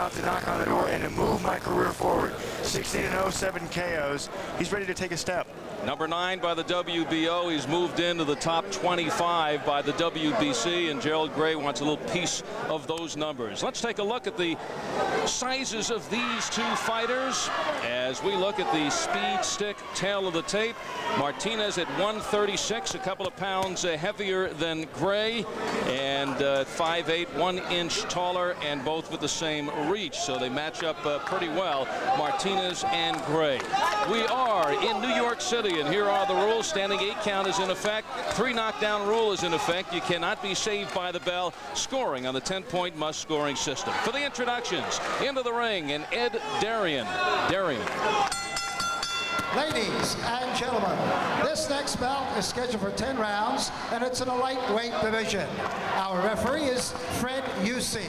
out to knock on the door and to move my career forward. 16-0, 7 KOs. He's ready to take a step. Number 9 by the WBO. He's moved into the top 25 by the WBC, and Gerald Gray wants a little piece of those numbers. Let's take a look at the sizes of these two fighters as we look at the speed stick tail of the tape. Martinez at 136, a couple of pounds heavier than Gray, and 5'8", 1 inch taller, and both with the same reach, so they match up pretty well, Martinez and Gray. We are in New York City, and here are the rules. Standing 8 count is in effect. 3 knockdown rule is in effect. You cannot be saved by the bell. Scoring on the 10-point must scoring system. For the introductions, into the ring, and Ed Darian. Ladies and gentlemen, this next bout is scheduled for 10 rounds, and it's in a lightweight division. Our referee is Fred Usey.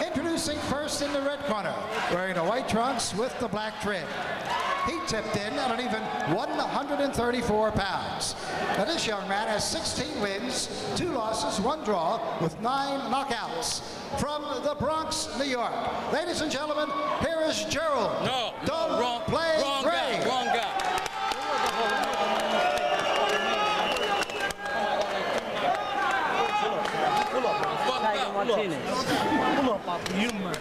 Introducing first in the red corner, wearing the white trunks with the black trim. He tipped in at an even 134 pounds. Now this young man has 16 wins, 2 losses, 1 draw, with 9 knockouts. From the Bronx, New York. Ladies and gentlemen, here is Gerald. Wrong Gray. guy. Wrong guy. Martinez. Pull up, Papa. You man.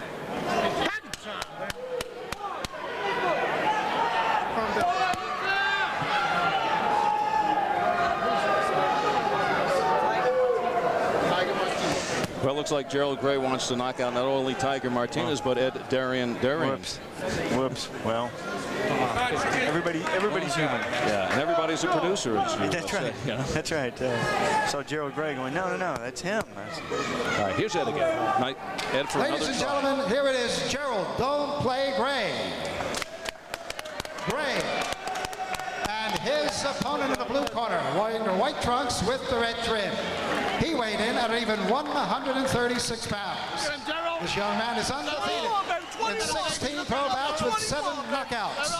Well, it looks like Gerald Gray wants to knock out not only Tiger Martinez, but Ed Darian. Whoops. Well, everybody's human. Yeah, and everybody's a producer. That's right. Yeah. That's right. Saw Gerald Gray going, no, that's him. All right, here's Ed again. Ed for Ladies and gentlemen, here it is, Gerald Don't Play Gray. And his opponent in the blue corner, wearing the white trunks with the red trim. He weighed in at even 136 pounds. This young man is undefeated in 16 pro bouts with 7 knockouts.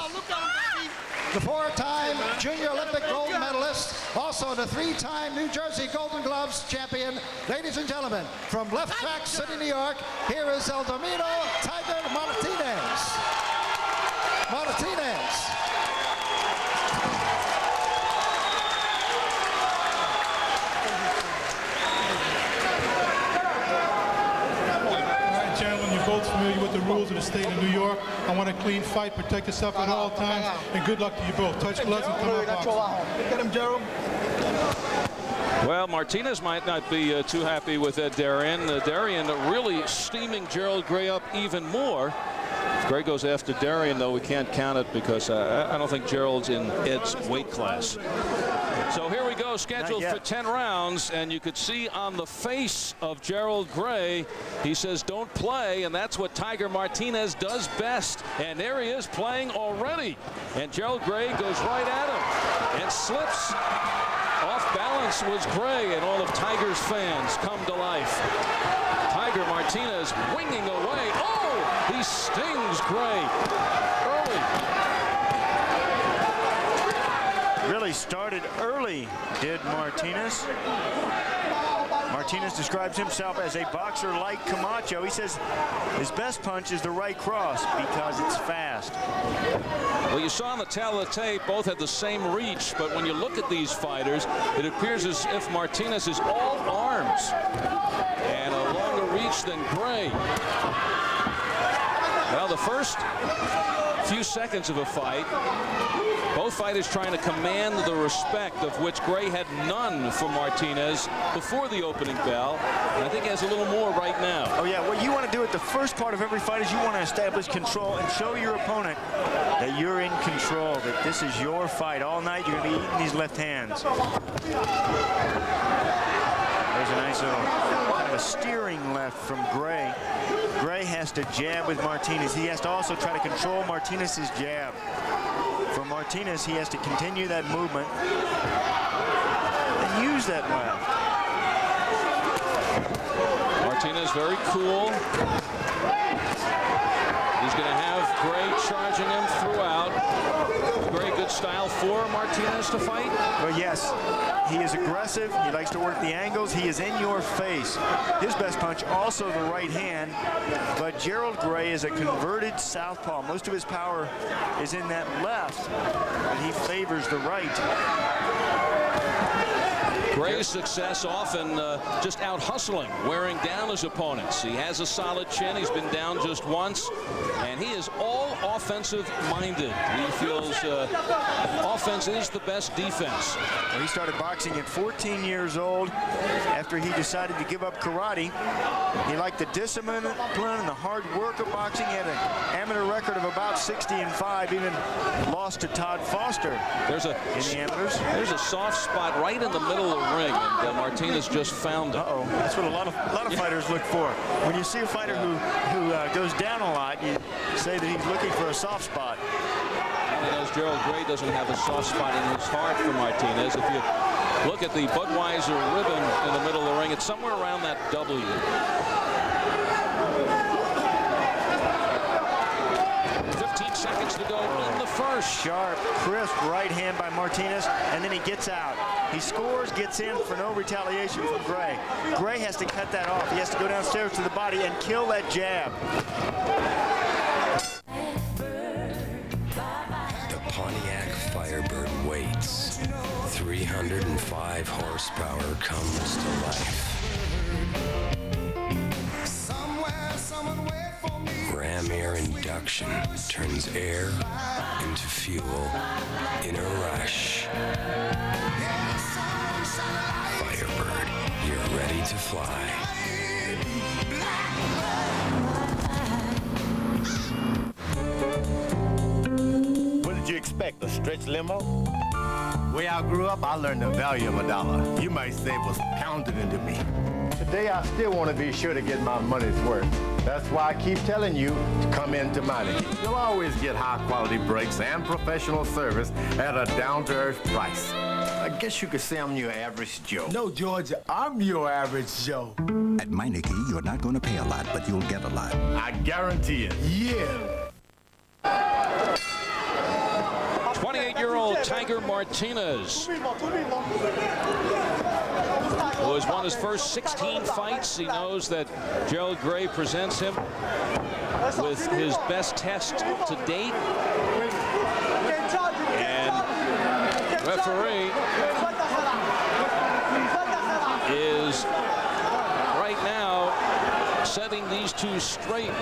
The 4-time Junior Olympic gold medalist, also the 3-time New Jersey Golden Gloves champion. Ladies and gentlemen, from Lefrak City, New York, here is El Domino Tiger Martinez. Both familiar with the rules of the state of New York. I want a clean fight. Protect yourself at all times, and good luck to you both. Touch gloves and come out boxing. Get him, Gerald. Well, Martinez might not be too happy with Ed Darian. Darian really steaming Gerald Gray up even more. If Gray goes after Darian, though, we can't count it because I don't think Gerald's in Ed's weight class. So here we go, scheduled for 10 rounds, and you could see on the face of Gerald Gray, he says don't play, and that's what Tiger Martinez does best. And there he is playing already. And Gerald Gray goes right at him and slips. Off balance was Gray, and all of Tiger's fans come to life. Tiger Martinez winging away. Oh, he stings Gray early. Really started early, did Martinez. Martinez describes himself as a boxer like Camacho. He says his best punch is the right cross because it's fast. Well, you saw on the tail of the tape, both had the same reach, but when you look at these fighters, it appears as if Martinez is all arms and a longer reach than Gray. Well, the first few seconds of a fight, both fighters trying to command the respect of which Gray had none from Martinez before the opening bell. And I think he has a little more right now. Oh, yeah. What you want to do at the first part of every fight is you want to establish control and show your opponent that you're in control, that this is your fight. All night you're going to be eating these left hands. There's a nice little kind of a steering left from Gray. Gray has to jab with Martinez. He has to also try to control Martinez's jab. For Martinez, he has to continue that movement and use that left. Martinez very cool. He's going to have Gray charging him throughout. Gray good style for Martinez to fight? Well, yes. He is aggressive. He likes to work the angles. He is in your face. His best punch, also the right hand. But Gerald Gray is a converted southpaw. Most of his power is in that left, but he favors the right. Gray's success often just out hustling, wearing down his opponents. He has a solid chin. He's been down just once, and he is all offensive minded. He feels offense is the best defense. Well, he started boxing at 14 years old after he decided to give up karate. He liked the discipline and the hard work of boxing. He had an amateur record of about 60-5, even lost to Todd Foster in the amateurs. There's a soft spot right in the middle of the ring, and Martinez just found it. Uh-oh. That's what a lot of fighters look for. When you see a fighter who goes down a lot, you say that he's looking for a soft spot. He knows Gerald Gray doesn't have a soft spot in his heart for Martinez. If you look at the Budweiser ribbon in the middle of the ring, it's somewhere around that W. 15 seconds to go in the first. Sharp, crisp right hand by Martinez, and then he gets out. He scores, gets in for no retaliation from Gray. Gray has to cut that off. He has to go downstairs to the body and kill that jab. The Pontiac Firebird waits. 305 horsepower comes to life. Ram air induction turns air into fuel in a rush. Firebird, you're ready to fly. What did you expect, a stretch limo? Way I grew up, I learned the value of a dollar. You might say it was pounded into me. Today, I still want to be sure to get my money's worth. That's why I keep telling you to come into Meineke. You'll always get high-quality brakes and professional service at a down-to-earth price. I guess you could say I'm your average Joe. No, George, I'm your average Joe. At Meineke, you're not going to pay a lot, but you'll get a lot. I guarantee it. Yeah. 28-year-old Tiger Martinez, who has won his first 16 fights. He knows that Gerald Gray presents him with his best test to date. And referee is right now setting these two straight.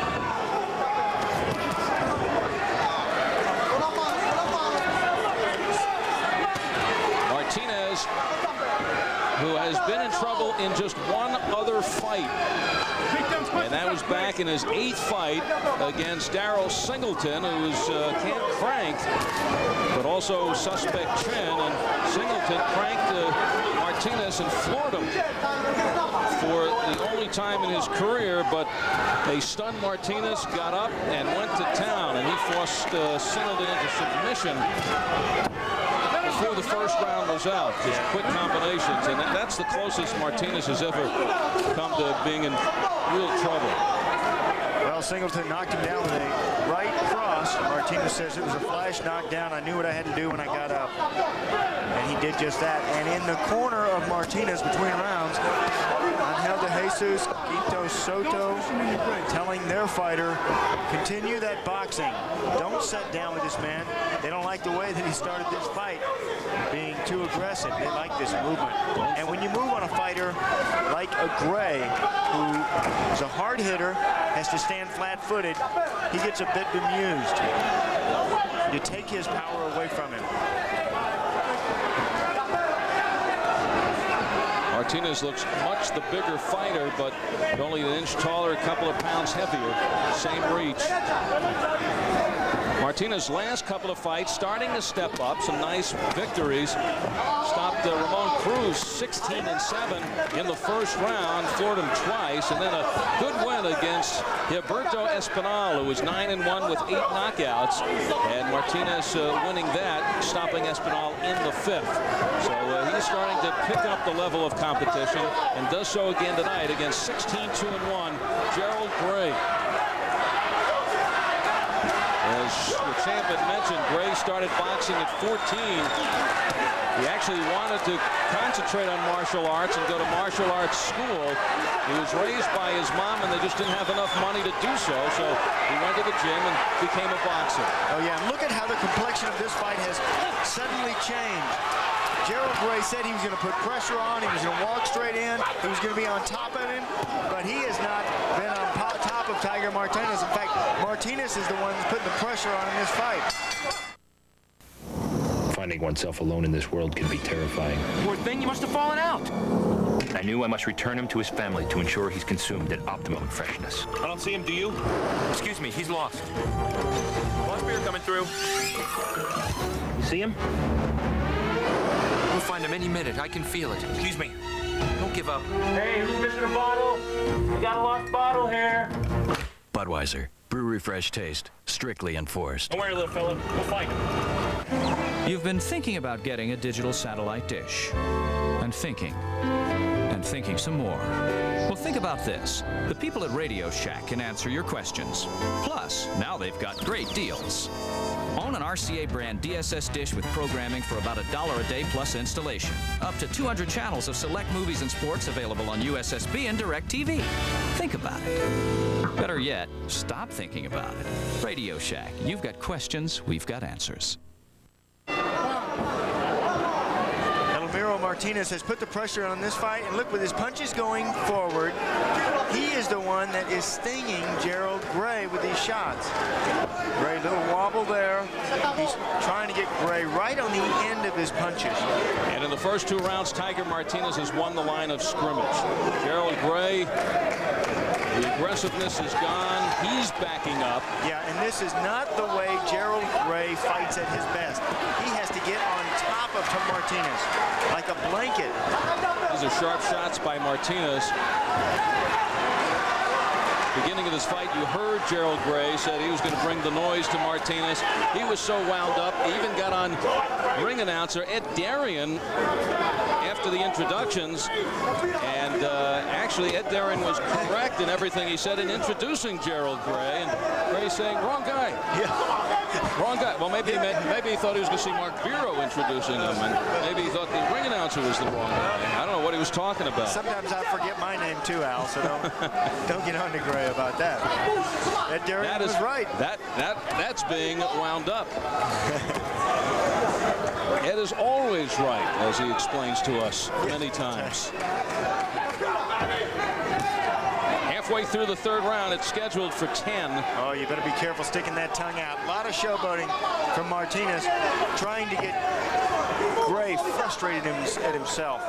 Martinez, who has been in trouble in just one other fight, and that was back in his 8th fight against Darryl Singleton, who was cranked, but also suspect chin, and Singleton cranked Martinez and floored him for the only time in his career, but a stunned Martinez got up and went to town, and he forced Singleton into submission before the first round was out. Just quick combinations, and that's the closest Martinez has ever come to being in real trouble. Well, Singleton knocked him down with a right cross. Martinez says it was a flash knockdown. I knew what I had to do when I got up. And he did just that. And in the corner of Martinez between rounds, Angel de Jesus, Quito Soto, telling their fighter, continue that boxing. Don't sit down with this man. They don't like the way that he started this fight, being too aggressive. They like this movement. And when you move on a fighter like a Gray, who is a hard hitter, has to stand flat-footed, he gets a bit bemused. You take his power away from him. Martinez looks much the bigger fighter, but only an inch taller, a couple of pounds heavier. Same reach. Martinez's last couple of fights starting to step up. Some nice victories. Stopped Ramon Cruz 16-7 in the first round. Floored him twice. And then a good win against Gilberto Espinal, who was 9-1 with 8 knockouts. And Martinez winning that, stopping Espinal in the 5th. So he's starting to pick up the level of competition and does so again tonight against 16-2-1 Gerald Gray. As the Sam had mentioned, Gray started boxing at 14. He actually wanted to concentrate on martial arts and go to martial arts school. He was raised by his mom, and they just didn't have enough money to do so. So he went to the gym and became a boxer. Oh, yeah. And look at how the complexion of this fight has suddenly changed. Gerald Gray said he was going to put pressure on. He was going to walk straight in. He was going to be on top of him. But he has not been on top of Tiger Martinez. In fact, Martinez is the one who's putting the pressure on in this fight. Finding oneself alone in this world can be terrifying. Poor thing, you must have fallen out. I knew I must return him to his family to ensure he's consumed at optimum freshness. I don't see him, do you? Excuse me, he's lost. Lost beer coming through. You see him? We'll find him any minute. I can feel it. Excuse me. Don't give up. Hey, who's missing a bottle? We got a lost bottle here. Budweiser. Brewery fresh taste. Strictly enforced. Don't worry, little fella. We'll find him. You've been thinking about getting a digital satellite dish. And thinking some more. Well, think about this. The people at Radio Shack can answer your questions. Plus, now they've got great deals. Own an RCA brand DSS dish with programming for about $1 a day plus installation. Up to 200 channels of select movies and sports available on USSB and DirecTV. Think about it. Better yet, stop thinking about it. Radio Shack. You've got questions, we've got answers. Martinez has put the pressure on this fight, and look, with his punches going forward, he is the one that is stinging Gerald Gray with these shots. Gray, little wobble there. He's trying to get Gray right on the end of his punches. And in the first 2 rounds, Tiger Martinez has won the line of scrimmage. Gerald Gray, the aggressiveness is gone. He's backing up. Yeah, and this is not the way Gerald Gray fights at his best. He has to get on top of Martinez like a blanket. These are sharp shots by Martinez. Beginning of this fight, you heard Gerald Gray said he was going to bring the noise to Martinez. He was so wound up, he even got on ring announcer Ed Darian after the introductions. And actually, Ed Darian was correct in everything he said in introducing Gerald Gray. And Gray saying, wrong guy. Yeah. Wrong guy. Well, maybe he thought he was going to see Mark Biro introducing him, and maybe he thought the ring announcer was the wrong guy. I don't know what he was talking about. Sometimes I forget my name too, Al, so don't get on to Gray about that. Ed Darian was right. That's being wound up. Ed is always right, as he explains to us many times. Halfway through the 3rd round, it's scheduled for 10. Oh, you better be careful sticking that tongue out. A lot of showboating from Martinez, trying to get Gray frustrated at himself.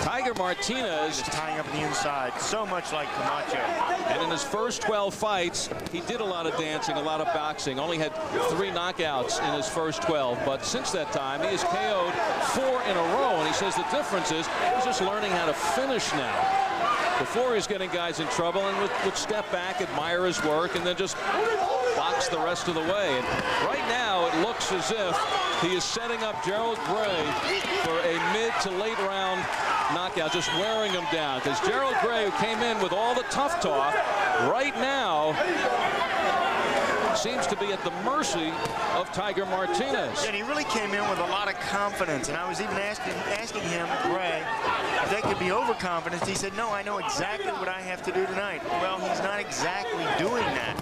Tiger Martinez is tying up on the inside, so much like Camacho. And in his first 12 fights, he did a lot of dancing, a lot of boxing. Only had 3 knockouts in his first 12. But since that time, he has KO'd 4 in a row. And he says the difference is he's just learning how to finish now. Before he's getting guys in trouble and would step back, admire his work, and then just box the rest of the way. And right now, it looks as if he is setting up Gerald Gray for a mid to late round knockout, just wearing him down. Because Gerald Gray, who came in with all the tough talk, right now seems to be at the mercy of Tiger Martinez. And he really came in with a lot of confidence. And I was even asking him, Gray, if that could be overconfidence. He said, no, I know exactly what I have to do tonight. Well, he's not exactly doing that.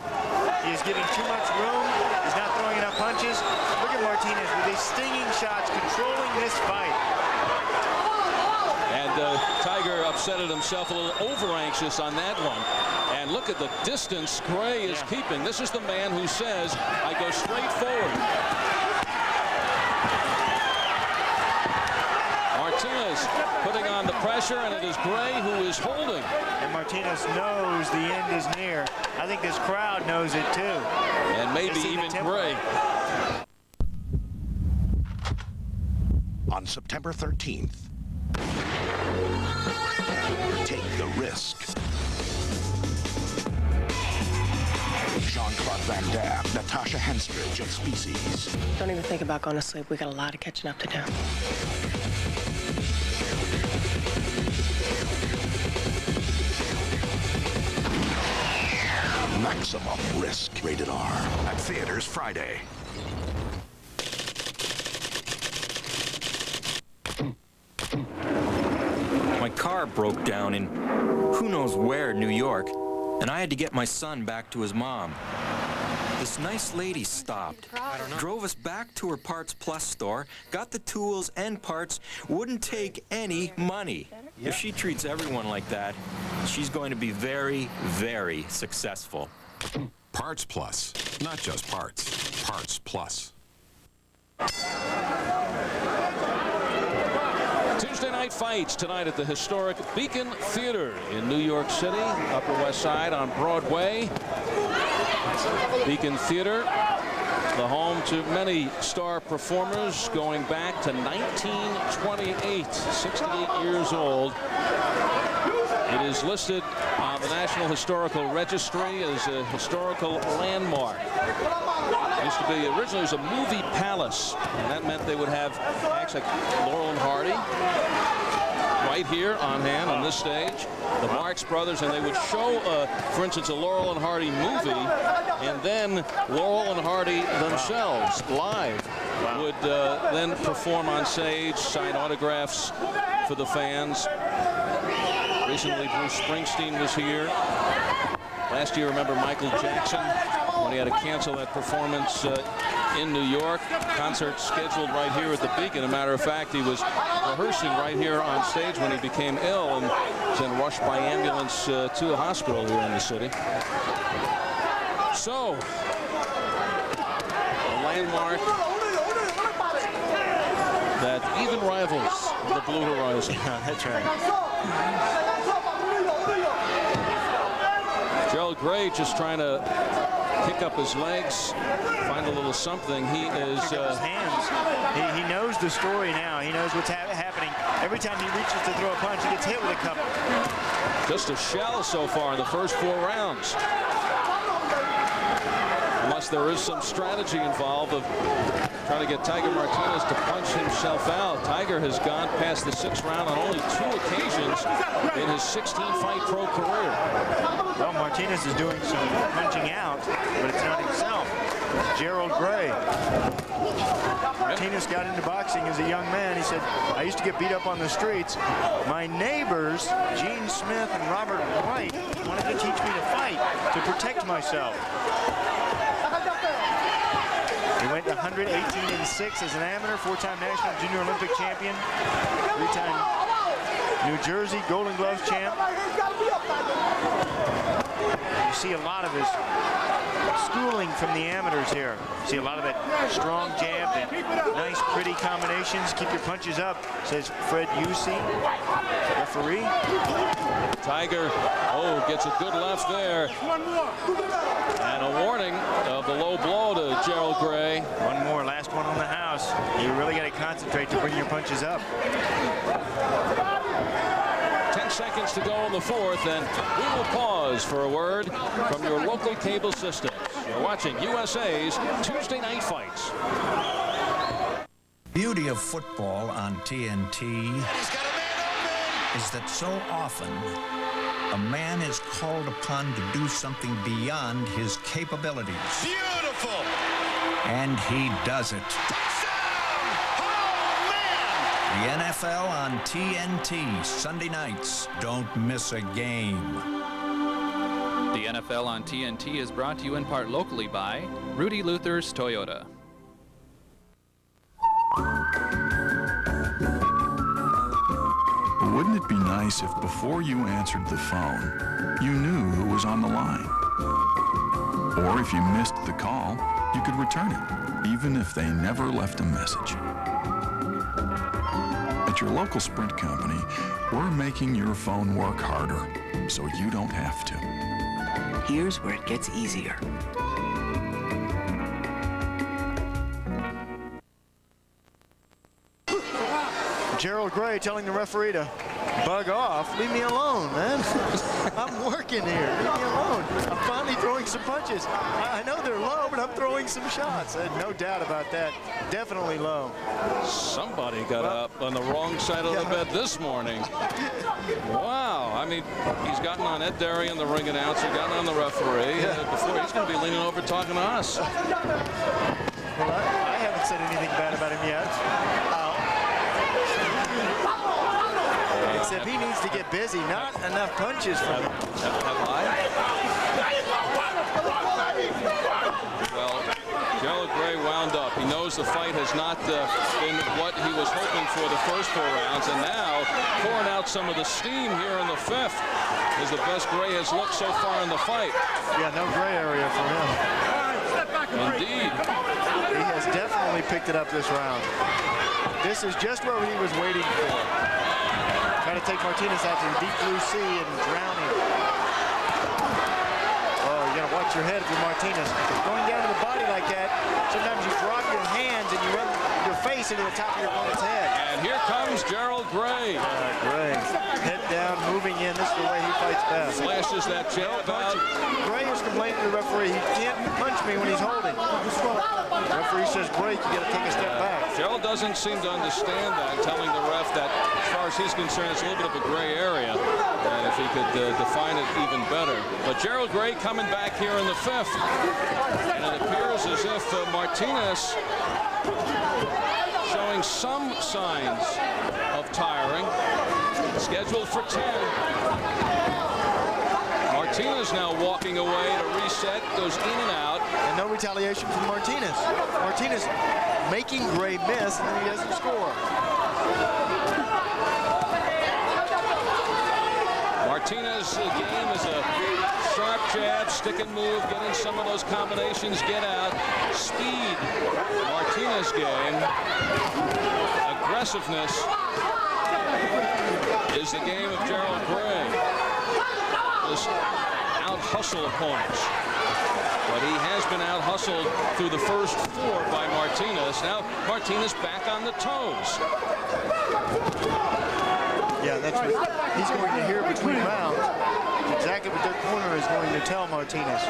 He is giving too much room. He's not throwing enough punches. Look at Martinez with his stinging shots, controlling this fight. And Tiger upset at himself, a little over-anxious on that one. And look at the distance Gray is keeping. This is the man who says, I go straight forward. Martinez putting on the pressure, and it is Gray who is holding. And Martinez knows the end is near. I think this crowd knows it too. And maybe even Gray. On September 13th, take the risk. Jean-Claude Van Damme, Natasha Henstridge of Species. Don't even think about going to sleep. We got a lot of catching up to do. Maximum Risk. Rated R. At theaters Friday. My car broke down in who knows where, New York, and I had to get my son back to his mom. This nice lady stopped, drove us back to her Parts Plus store, got the tools and parts, wouldn't take any money. If she treats everyone like that, she's going to be very, very successful. Parts Plus. Not just parts. Parts Plus. Tuesday night fights tonight at the historic Beacon Theater in New York City, Upper West Side on Broadway. Beacon Theater, the home to many star performers going back to 1928, 68 years old. It is listed on the National Historical Registry as a historical landmark. It used to be, originally it was a movie palace, and that meant they would have acts like Laurel and Hardy right here on hand on this stage, the Marx Brothers, and they would show, for instance, a Laurel and Hardy movie, and then Laurel and Hardy themselves live would then perform on stage, sign autographs for the fans. Recently, Bruce Springsteen was here. Last year, remember Michael Jackson, when he had to cancel that performance in New York. Concert scheduled right here at the Beacon. As a matter of fact, he was rehearsing right here on stage when he became ill and was then rushed by ambulance to a hospital here in the city. So, a landmark that even rivals the Blue Horizon. That's right. Gerald Gray just trying to kick up his legs, find a little something. He is his hands. He knows the story now. He knows what's happening. Every time he reaches to throw a punch, he gets hit with a couple. Just a shell so far in the first 4 rounds. Unless there is some strategy involved of trying to get Tiger Martinez to punch himself out. Tiger has gone past the 6th round on only 2 occasions in his 16-fight pro career. Well, Martinez is doing some punching out, but it's not himself. It's Gerald Gray. Martinez got into boxing as a young man. He said, I used to get beat up on the streets. My neighbors, Gene Smith and Robert White, wanted to teach me to fight, to protect myself. He went 118-6 as an amateur, 4-time national junior Olympic champion, 3-time New Jersey Golden Gloves champ. You see a lot of his schooling from the amateurs here. You see a lot of that strong jab, that nice, pretty combinations. Keep your punches up, says Fred Yusi, referee. Tiger, gets a good left there. And a warning of the low blow to Gerald Gray. One more, last one on the house. You really got to concentrate to bring your punches up. 10 seconds to go in the 4th, and we will pause for a word from your local cable systems. You're watching USA's Tuesday Night Fights. Beauty of football on TNT is that so often a man is called upon to do something beyond his capabilities. Beautiful! And he does it. The NFL on TNT, Sunday nights. Don't miss a game. The NFL on TNT is brought to you in part locally by Rudy Luther's Toyota. Wouldn't it be nice if before you answered the phone, you knew who was on the line? Or if you missed the call, you could return it, even if they never left a message. At your local Sprint company, we're making your phone work harder, so you don't have to. Here's where it gets easier. Gerald Gray telling the referee to Bug off. Leave me alone, man. I'm working here. Leave me alone. I'm finally throwing some punches. I know they're low, but I'm throwing some shots. No doubt about that. Definitely low. Somebody got up on the wrong side of the bed this morning. Wow. I mean, he's gotten on Ed Darian, the ring announcer, gotten on the referee. Before he's going to be leaning over talking to us. Well, I haven't said anything bad about him yet. Except he needs to get busy. Not enough punches from him. Have I? Well, Gerald Gray wound up. He knows the fight has not been what he was hoping for the first 4 rounds, and now pouring out some of the steam here in the 5th is the best Gray has looked so far in the fight. Yeah, no gray area for him. Indeed. He has definitely picked it up this round. This is just what he was waiting for. Trying to take Martinez out to the deep blue sea and drown him. Oh, you gotta watch your head with Martinez. Going down to the body like that, sometimes you drop your hands and you run your face into the top of your opponent's head. And here comes Gerald Gray. Gray, head down, moving in. This is the way he fights best. Flashes that jab out. Gray is complaining to the referee, he can't punch me when he's holding. The referee says break, you gotta take a step back. Gerald doesn't seem to understand that, telling the ref that as far as he's concerned, it's a little bit of a gray area. And if he could define it even better. But Gerald Gray coming back here in the 5th. And it appears as if Martinez showing some signs of tiring. Scheduled for 10. Martinez now walking away to reset, goes in and out. And no retaliation from Martinez. Martinez making Gray miss, and then he doesn't score. Martinez's game is a sharp jab, stick and move, get in some of those combinations, get out. Speed, Martinez game. Aggressiveness is the game of Gerald Gray. This out-hustle opponents. But he has been out-hustled through the first 4 by Martinez. Now Martinez back on the toes. Yeah, that's what he's going to hear between rounds. Exactly what their corner is going to tell Martinez.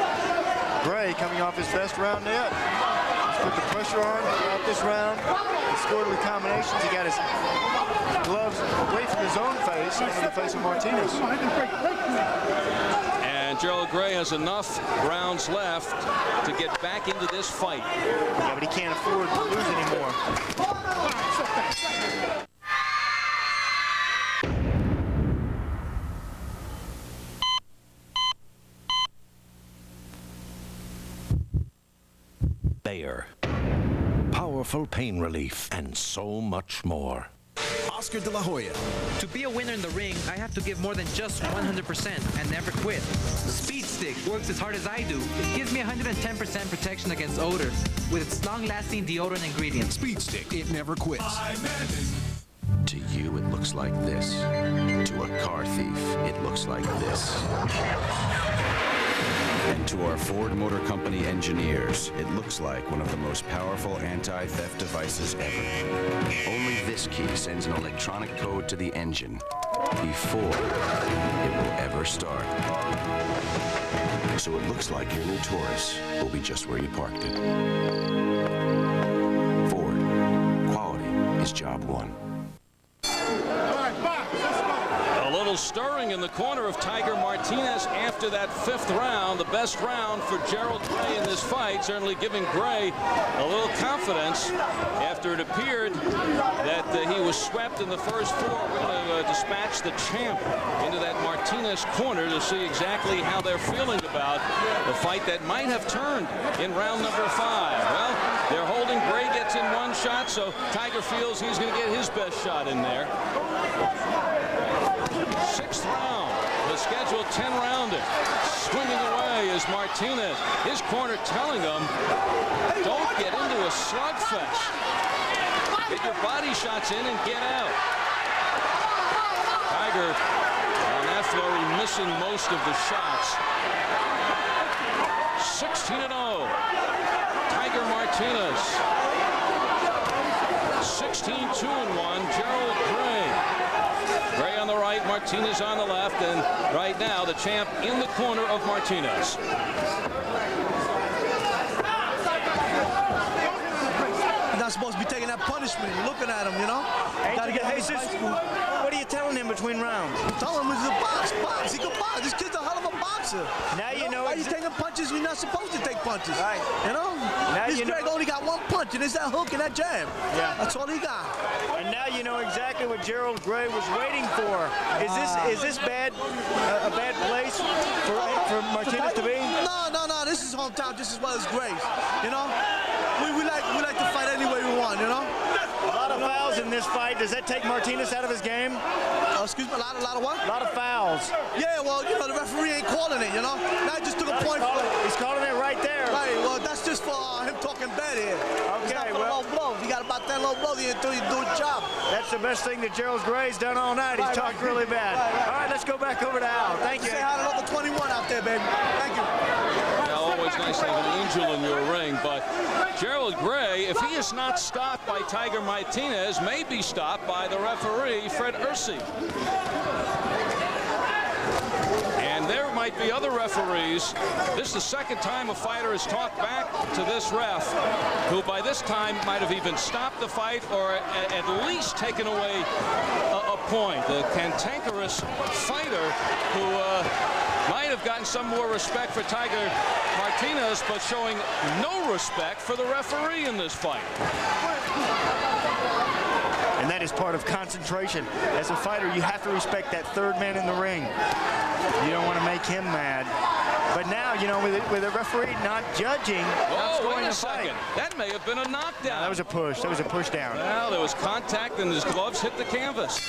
Gray coming off his best round yet. He's put the pressure on throughout this round. He scored with combinations. He got his gloves away from his own face into the face of Martinez. And Gerald Gray has enough rounds left to get back into this fight. Yeah, but he can't afford to lose anymore. Bayer. Powerful pain relief and so much more. Oscar De La Hoya. To be a winner in the ring, I have to give more than just 100% and never quit. Speed Stick works as hard as I do. It gives me 110% protection against odors with its long-lasting deodorant ingredients. Speed Stick, it never quits. To you, it looks like this. To a car thief, it looks like this. And to our Ford Motor Company engineers, it looks like one of the most powerful anti-theft devices ever. Only this key sends an electronic code to the engine before it will ever start. So it looks like your new Taurus will be just where you parked it. Ford. Quality is job one. A little stirring in the corner of Tiger Martinez after that 5th round, the best round for Gerald Gray in this fight, certainly giving Gray a little confidence after it appeared that he was swept in the first 4. We're going to dispatch the champ into that Martinez corner to see exactly how they're feeling about the fight that might have turned in round number 5. Well, they're holding. Gray gets in 1 shot, so Tiger feels he's going to get his best shot in there. 6th round, the scheduled 10-rounder. Swinging away is Martinez. His corner telling him, don't get into a slugfest. Get your body shots in and get out. Tiger on that flurry missing most of the shots. 16-0. Tiger Martinez. 16-2-1. Gerald Gray. Gray on the right, Martinez on the left, and right now the champ in the corner of Martinez. Not supposed to be taking that punishment, looking at him, you know? Gotta get Jesus. What are you telling him between rounds? I'm telling him he's a box. He can box. This kid's a hell of a boxer. Now you know. Why you taking punches when you're not supposed to take punches? Right. You know? Now This you know. Greg only got one punch, and it's that hook and that jab. Yeah. That's all he got. And now you know exactly what Gerald Gray was waiting for. Is this bad? A bad place for Martinez to be? No. This is hometown just as well as Gray's. You know? We like to fight any way we want, you know? A lot of fouls in this fight. Does that take Martinez out of his game? Excuse me, a lot of what? A lot of fouls. Yeah, well, you know, the referee ain't calling it, you know? Now he just took a point. He's calling it right there. Right, well, that's just for him talking bad here. Okay, low blows. He got about 10 low blows until he do his job. That's the best thing that Gerald Gray's done all night. He's talked really bad. All right, let's go back over to Al. Thank you. Say hi to number 21 out there, baby. Thank you. Yeah, always nice to have an angel in your ring, but Gerald Gray, if he is not stopped by Tiger Martinez, may be stopped by the referee, Fred Ursi. And there might be other referees. This is the second time a fighter has talked back to this ref, who by this time might have even stopped the fight or at least taken away a point. The cantankerous fighter who might have gotten some more respect for Tiger Martinez, but showing no respect for the referee in this fight. And that is part of concentration. As a fighter, you have to respect that third man in the ring. You don't want to make him mad. But now, you know, with a referee not judging, not scoring wait a the fight. second. That may have been a knockdown. No, that was a push. That was a push down. Well, there was contact and his gloves hit the canvas.